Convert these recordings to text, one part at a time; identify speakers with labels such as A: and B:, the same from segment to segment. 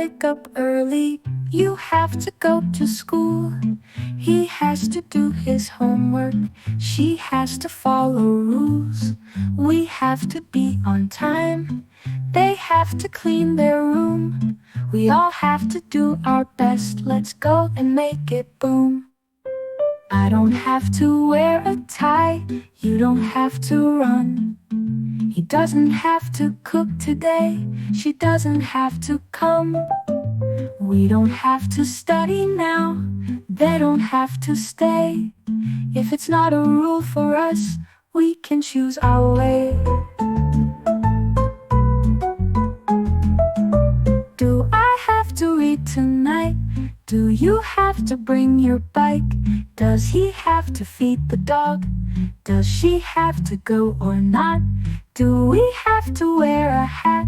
A: wake up early, you have to go to school. He has to do his homework, she has to follow rules. We have to be on time, they have to clean their room. We all have to do our best, let's go and make it boom. I don't have to wear a tie, you don't have to run. He doesn't have to cook today, she doesn't have to come. We don't have to study now, they don't have to stay. If it's not a rule for us, we can choose our way. Do I have to read tonight? Do you have to bring your bike? Does he have to feed the dog? Does she have to go or not? Do we have to wear a hat?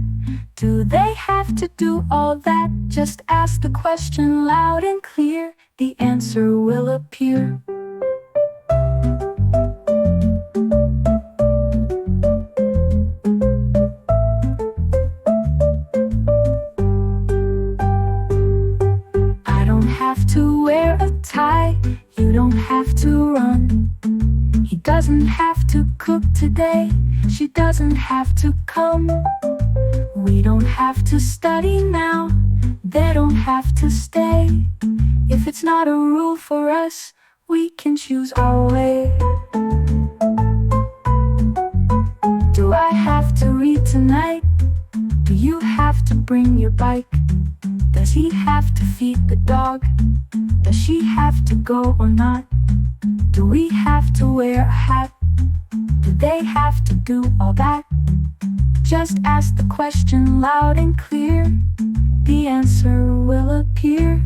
A: Do they have to do all that? Just ask the question loud and clear, the answer will appear. I don't have to wear a tie, you don't have to run. He doesn't have to cook today, she doesn't have to come. We don't have to study now, they don't have to stay. If it's not a rule for us, we can choose our way. Do I have to read tonight? Do you have to bring your bike? Does he have to feed the dog? Does she have to go or not? Do we have to wear a hat? Do they have to do all that? Just ask the question loud and clear, the answer will appear.